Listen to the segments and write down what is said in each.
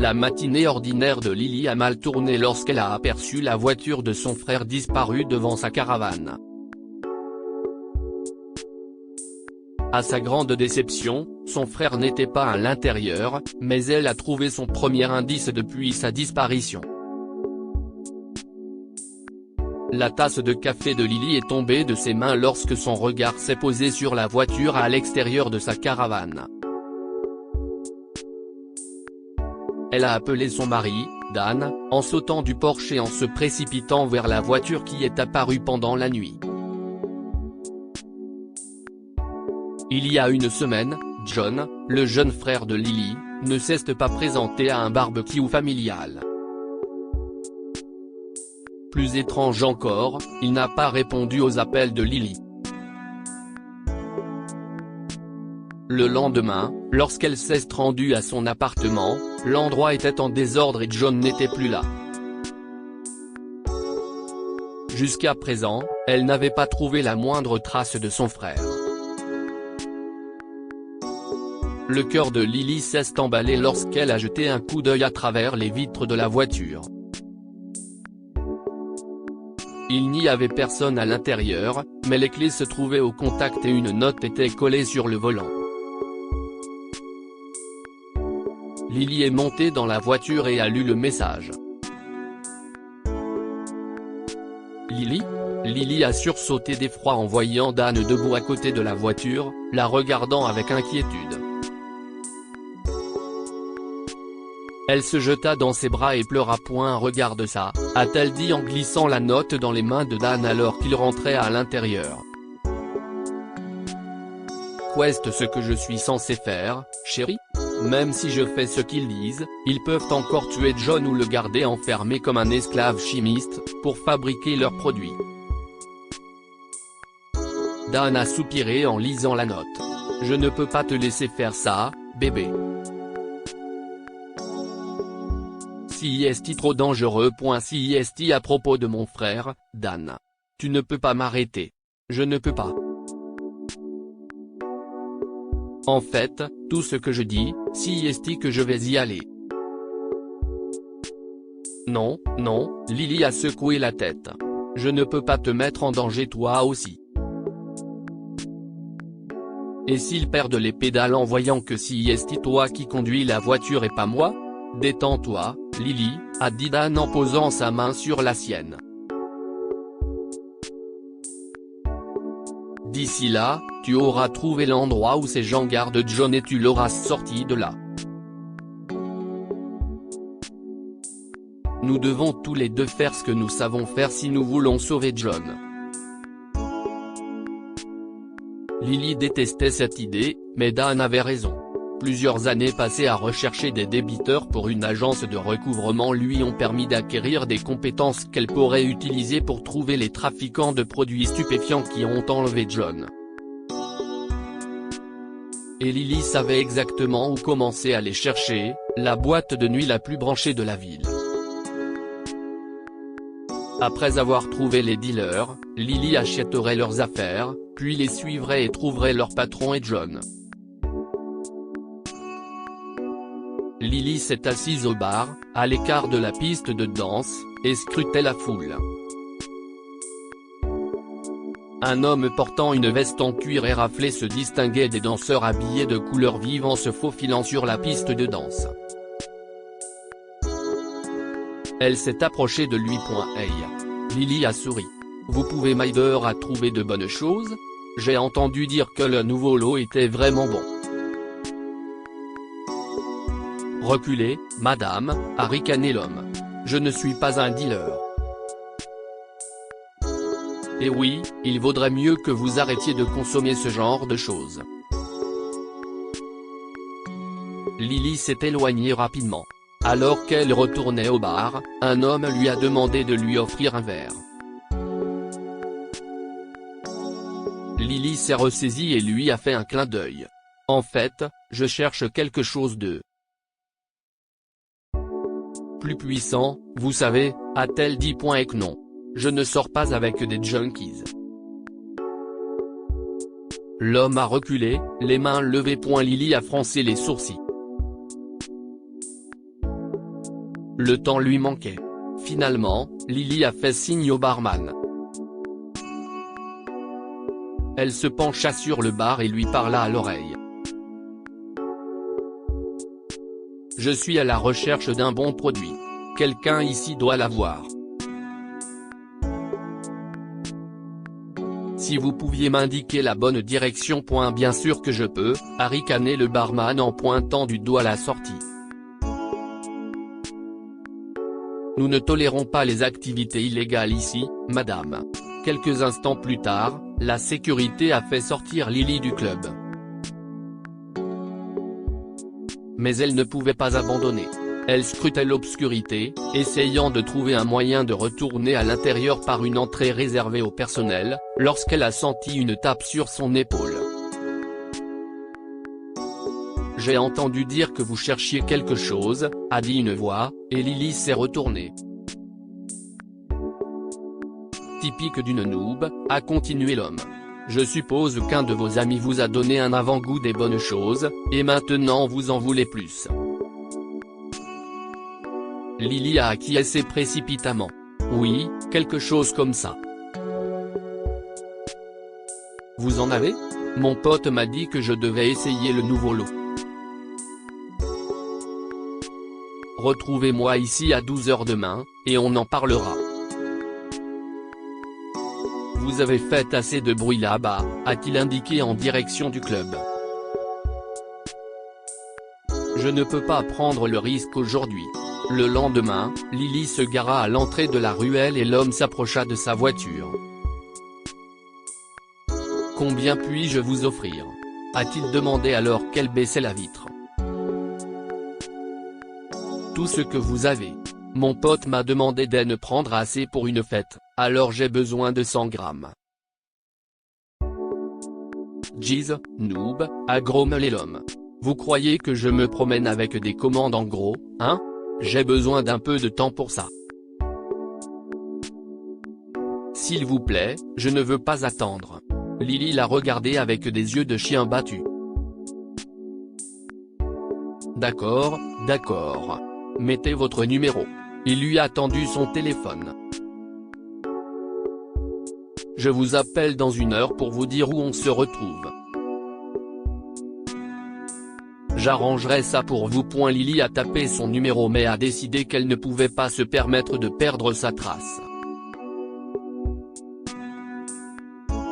La matinée ordinaire de Lily a mal tourné lorsqu'elle a aperçu la voiture de son frère disparue devant sa caravane. À sa grande déception, son frère n'était pas à l'intérieur, mais elle a trouvé son premier indice depuis sa disparition. La tasse de café de Lily est tombée de ses mains lorsque son regard s'est posé sur la voiture à l'extérieur de sa caravane. Elle a appelé son mari, Dan, en sautant du porche et en se précipitant vers la voiture qui est apparue pendant la nuit. Il y a une semaine, John, le jeune frère de Lily, ne s'est pas présenté à un barbecue familial. Plus étrange encore, il n'a pas répondu aux appels de Lily. Le lendemain, lorsqu'elle s'est rendue à son appartement, l'endroit était en désordre et John n'était plus là. Jusqu'à présent, elle n'avait pas trouvé la moindre trace de son frère. Le cœur de Lily s'est emballé lorsqu'elle a jeté un coup d'œil à travers les vitres de la voiture. Il n'y avait personne à l'intérieur, mais les clés se trouvaient au contact et une note était collée sur le volant. Lily est montée dans la voiture et a lu le message. Lily a sursauté d'effroi en voyant Dan debout à côté de la voiture, la regardant avec inquiétude. Elle se jeta dans ses bras et pleura. Regarde ça, a-t-elle dit en glissant la note dans les mains de Dan alors qu'il rentrait à l'intérieur. Qu'est-ce ce que je suis censé faire, chérie? Même si je fais ce qu'ils disent, ils peuvent encore tuer John ou le garder enfermé comme un esclave chimiste, pour fabriquer leurs produits. Dan a soupiré en lisant la note. Je ne peux pas te laisser faire ça, bébé. Si est trop dangereux. Si est à propos de mon frère, Dan. Tu ne peux pas m'arrêter. Je ne peux pas. En fait, tout ce que je dis, si est que je vais y aller. Non, Lily a secoué la tête. Je ne peux pas te mettre en danger toi aussi. Et s'ils perdent les pédales en voyant que si est toi qui conduis la voiture et pas moi? Détends-toi, Lily, a dit Dan en posant sa main sur la sienne. D'ici là, tu auras trouvé l'endroit où ces gens gardent John et tu l'auras sorti de là. Nous devons tous les deux faire ce que nous savons faire si nous voulons sauver John. Lily détestait cette idée, mais Dan avait raison. Plusieurs années passées à rechercher des débiteurs pour une agence de recouvrement lui ont permis d'acquérir des compétences qu'elle pourrait utiliser pour trouver les trafiquants de produits stupéfiants qui ont enlevé John. Et Lily savait exactement où commencer à les chercher, la boîte de nuit la plus branchée de la ville. Après avoir trouvé les dealers, Lily achèterait leurs affaires, puis les suivrait et trouverait leur patron et John. Lily s'est assise au bar, à l'écart de la piste de danse, et scrutait la foule. Un homme portant une veste en cuir éraflé se distinguait des danseurs habillés de couleurs vives en se faufilant sur la piste de danse. Elle s'est approchée de lui. Hey. Lily a souri. Vous pouvez m'aider à trouver de bonnes choses? J'ai entendu dire que le nouveau lot était vraiment bon. Reculez, madame, a ricané l'homme. Je ne suis pas un dealer. Et oui, il vaudrait mieux que vous arrêtiez de consommer ce genre de choses. Lily s'est éloignée rapidement. Alors qu'elle retournait au bar, un homme lui a demandé de lui offrir un verre. Lily s'est ressaisie et lui a fait un clin d'œil. En fait, je cherche quelque chose de plus puissant, vous savez, a-t-elle dit. Et que non. Je ne sors pas avec des junkies. L'homme a reculé, les mains levées. Lily a froncé les sourcils. Le temps lui manquait. Finalement, Lily a fait signe au barman. Elle se pencha sur le bar et lui parla à l'oreille. « Je suis à la recherche d'un bon produit. Quelqu'un ici doit l'avoir. Si vous pouviez m'indiquer la bonne direction. » Bien sûr que je peux, a ricané le barman en pointant du doigt la sortie. Nous ne tolérons pas les activités illégales ici, madame. Quelques instants plus tard, la sécurité a fait sortir Lily du club. Mais elle ne pouvait pas abandonner. Elle scrutait l'obscurité, essayant de trouver un moyen de retourner à l'intérieur par une entrée réservée au personnel, lorsqu'elle a senti une tape sur son épaule. « J'ai entendu dire que vous cherchiez quelque chose », a dit une voix, et Lily s'est retournée. « Typique d'une noob », a continué l'homme. « Je suppose qu'un de vos amis vous a donné un avant-goût des bonnes choses, et maintenant vous en voulez plus. » Lily a acquiescé précipitamment. « Oui, quelque chose comme ça. »« Vous en avez ? Mon pote m'a dit que je devais essayer le nouveau lot. Retrouvez-moi ici à 12 h demain, et on en parlera. » « Vous avez fait assez de bruit là-bas », a-t-il indiqué en direction du club. « Je ne peux pas prendre le risque aujourd'hui. » Le lendemain, Lily se gara à l'entrée de la ruelle et l'homme s'approcha de sa voiture. « Combien puis-je vous offrir ? » a-t-il demandé alors qu'elle baissait la vitre. « Tout ce que vous avez. Mon pote m'a demandé d'en prendre assez pour une fête, alors j'ai besoin de 100 grammes. » « Jeez, noob », a grommelé l'homme. « Vous croyez que je me promène avec des commandes en gros, hein ? J'ai besoin d'un peu de temps pour ça. » « S'il vous plaît, je ne veux pas attendre. » Lily l'a regardé avec des yeux de chien battu. « D'accord, d'accord. Mettez votre numéro. » Il lui a tendu son téléphone. « Je vous appelle dans 1 heure pour vous dire où on se retrouve. » « J'arrangerai ça pour vous. » Lily a tapé son numéro mais a décidé qu'elle ne pouvait pas se permettre de perdre sa trace.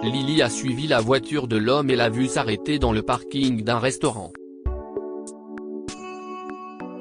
Lily a suivi la voiture de l'homme et l'a vu s'arrêter dans le parking d'un restaurant.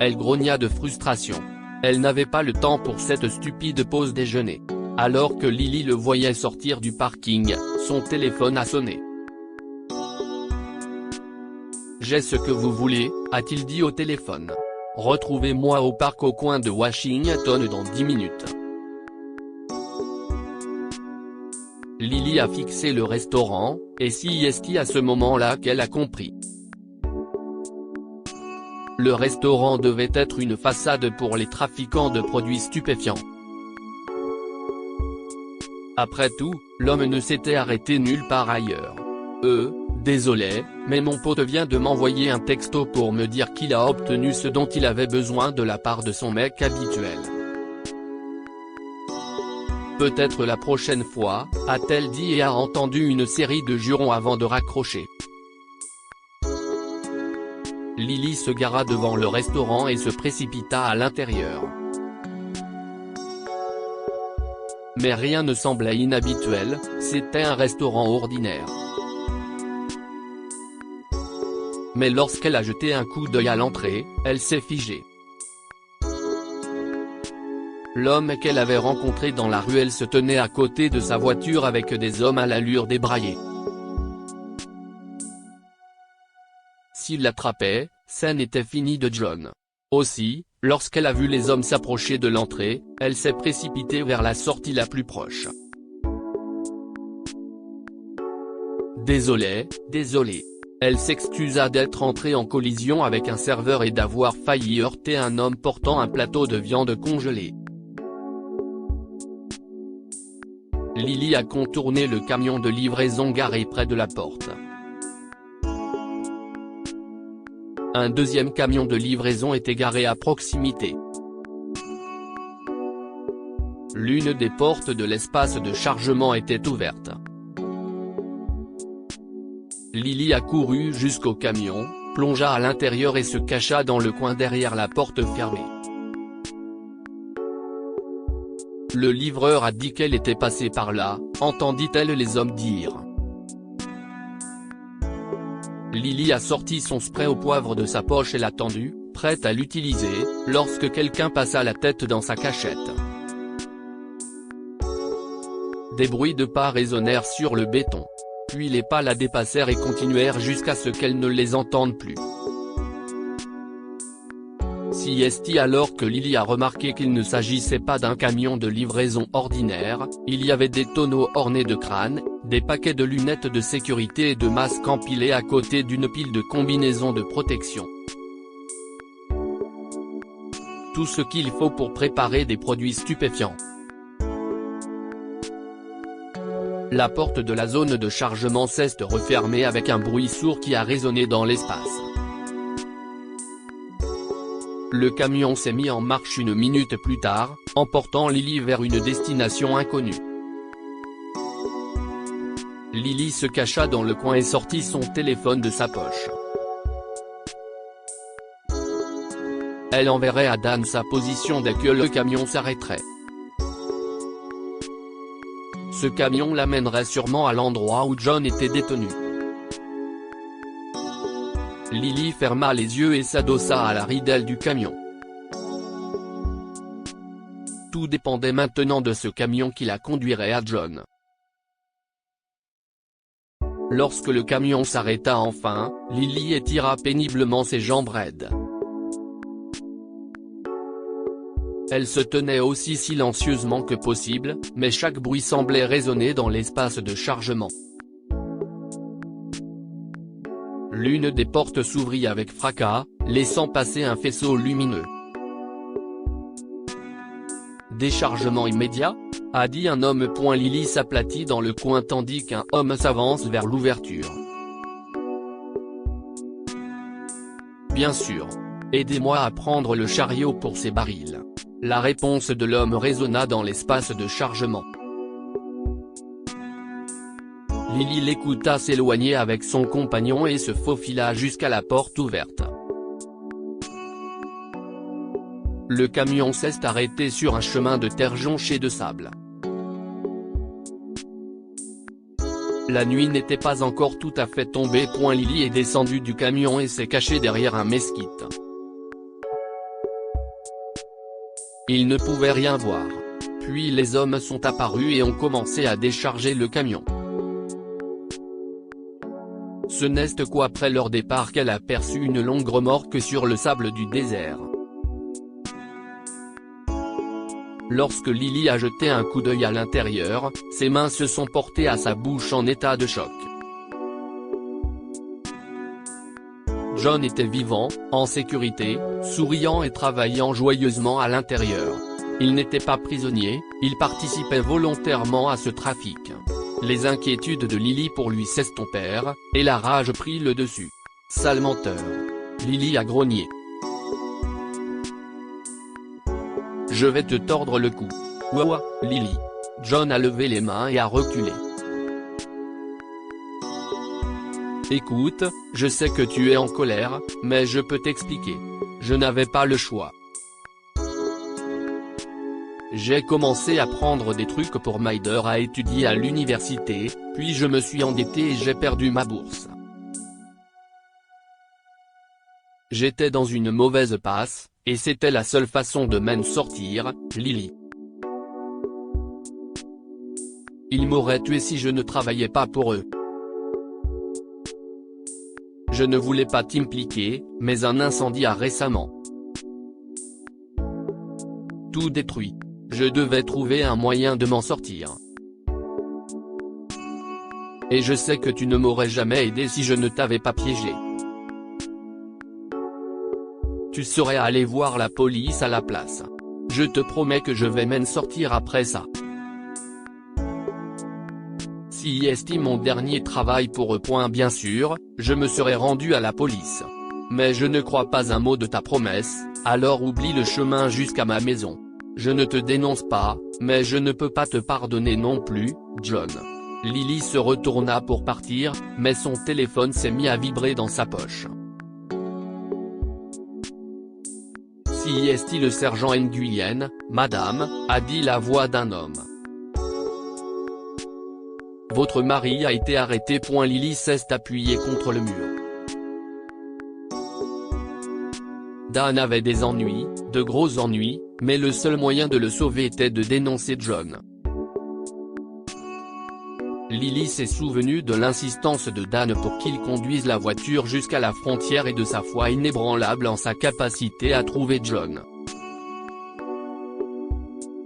Elle grogna de frustration. Elle n'avait pas le temps pour cette stupide pause déjeuner. Alors que Lily le voyait sortir du parking, son téléphone a sonné. « J'ai ce que vous voulez », a-t-il dit au téléphone. « Retrouvez-moi au parc au coin de Washington dans 10 minutes. » Lily a fixé le restaurant, et c'est à ce moment-là qu'elle a compris. Le restaurant devait être une façade pour les trafiquants de produits stupéfiants. Après tout, l'homme ne s'était arrêté nulle part ailleurs. Désolé, mais mon pote vient de m'envoyer un texto pour me dire qu'il a obtenu ce dont il avait besoin de la part de son mec habituel. Peut-être la prochaine fois, a-t-elle dit et a entendu une série de jurons avant de raccrocher. Lily se gara devant le restaurant et se précipita à l'intérieur. Mais rien ne semblait inhabituel, c'était un restaurant ordinaire. Mais lorsqu'elle a jeté un coup d'œil à l'entrée, elle s'est figée. L'homme qu'elle avait rencontré dans la ruelle se tenait à côté de sa voiture avec des hommes à l'allure débraillée. S'il l'attrapait, ça n'était fini de John. Aussi, lorsqu'elle a vu les hommes s'approcher de l'entrée, elle s'est précipitée vers la sortie la plus proche. Désolé. Elle s'excusa d'être entrée en collision avec un serveur et d'avoir failli heurter un homme portant un plateau de viande congelée. Lily a contourné le camion de livraison garé près de la porte. Un deuxième camion de livraison était garé à proximité. L'une des portes de l'espace de chargement était ouverte. Lily a couru jusqu'au camion, plongea à l'intérieur et se cacha dans le coin derrière la porte fermée. Le livreur a dit qu'elle était passée par là, entendit-elle les hommes dire. Lily a sorti son spray au poivre de sa poche et l'a tendu, prête à l'utiliser, lorsque quelqu'un passa la tête dans sa cachette. Des bruits de pas résonnèrent sur le béton. Puis les pas la dépassèrent et continuèrent jusqu'à ce qu'elle ne les entende plus. Siesti alors que Lily a remarqué qu'il ne s'agissait pas d'un camion de livraison ordinaire, il y avait des tonneaux ornés de crânes, des paquets de lunettes de sécurité et de masques empilés à côté d'une pile de combinaisons de protection. Tout ce qu'il faut pour préparer des produits stupéfiants. La porte de la zone de chargement s'est refermée avec un bruit sourd qui a résonné dans l'espace. Le camion s'est mis en marche une minute plus tard, emportant Lily vers une destination inconnue. Lily se cacha dans le coin et sortit son téléphone de sa poche. Elle enverrait à Dan sa position dès que le camion s'arrêterait. Ce camion l'amènerait sûrement à l'endroit où John était détenu. Lily ferma les yeux et s'adossa à la ridelle du camion. Tout dépendait maintenant de ce camion qui la conduirait à John. Lorsque le camion s'arrêta enfin, Lily étira péniblement ses jambes raides. Elle se tenait aussi silencieusement que possible, mais chaque bruit semblait résonner dans l'espace de chargement. L'une des portes s'ouvrit avec fracas, laissant passer un faisceau lumineux. Déchargement immédiat, a dit un homme. Lily s'aplatit dans le coin tandis qu'un homme s'avance vers l'ouverture. Bien sûr. Aidez-moi à prendre le chariot pour ces barils. La réponse de l'homme résonna dans l'espace de chargement. Lily l'écouta s'éloigner avec son compagnon et se faufila jusqu'à la porte ouverte. Le camion s'est arrêté sur un chemin de terre jonché de sable. La nuit n'était pas encore tout à fait tombée. Lily est descendue du camion et s'est cachée derrière un mesquite. Il ne pouvait rien voir. Puis les hommes sont apparus et ont commencé à décharger le camion. Ce n'est qu'après leur départ qu'elle a perçu une longue remorque sur le sable du désert. Lorsque Lily a jeté un coup d'œil à l'intérieur, ses mains se sont portées à sa bouche en état de choc. John était vivant, en sécurité, souriant et travaillant joyeusement à l'intérieur. Il n'était pas prisonnier, il participait volontairement à ce trafic. Les inquiétudes de Lily pour lui s'estompèrent, et la rage prit le dessus. Sale menteur. Lily a grogné. Je vais te tordre le cou. Ouah, Lily. John a levé les mains et a reculé. Écoute, je sais que tu es en colère, mais je peux t'expliquer. Je n'avais pas le choix. J'ai commencé à prendre des trucs pour m'aider à étudier à l'université, puis je me suis endetté et j'ai perdu ma bourse. J'étais dans une mauvaise passe, et c'était la seule façon de m'en sortir, Lily. Ils m'auraient tué si je ne travaillais pas pour eux. Je ne voulais pas t'impliquer, mais un incendie a récemment tout détruit. Je devais trouver un moyen de m'en sortir. Et je sais que tu ne m'aurais jamais aidé si je ne t'avais pas piégé. Tu serais allé voir la police à la place. Je te promets que je vais m'en sortir après ça. Si est mon dernier travail pour eux. Bien sûr, je me serais rendu à la police. Mais je ne crois pas un mot de ta promesse, alors oublie le chemin jusqu'à ma maison. Je ne te dénonce pas, mais je ne peux pas te pardonner non plus, John. Lily se retourna pour partir, mais son téléphone s'est mis à vibrer dans sa poche. Si est-il le sergent Nguyen, madame, a dit la voix d'un homme. Votre mari a été arrêté. Lily s'est appuyée contre le mur. Dan avait des ennuis, de gros ennuis, mais le seul moyen de le sauver était de dénoncer John. Lily s'est souvenue de l'insistance de Dan pour qu'il conduise la voiture jusqu'à la frontière et de sa foi inébranlable en sa capacité à trouver John.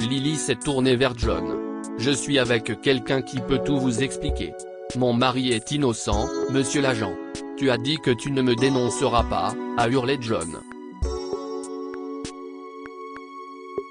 Lily s'est tournée vers John. Je suis avec quelqu'un qui peut tout vous expliquer. Mon mari est innocent, monsieur l'agent. Tu as dit que tu ne me dénonceras pas, a hurlé John.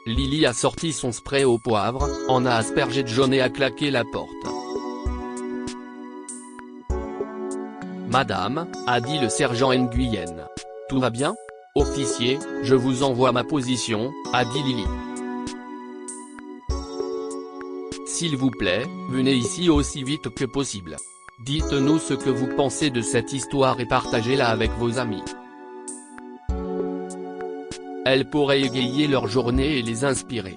Lily a sorti son spray au poivre, en a aspergé John et a claqué la porte. Madame, a dit le sergent Nguyen. Tout va bien? Officier, je vous envoie ma position, a dit Lily. S'il vous plaît, venez ici aussi vite que possible. Dites-nous ce que vous pensez de cette histoire et partagez-la avec vos amis. Elle pourrait égayer leur journée et les inspirer.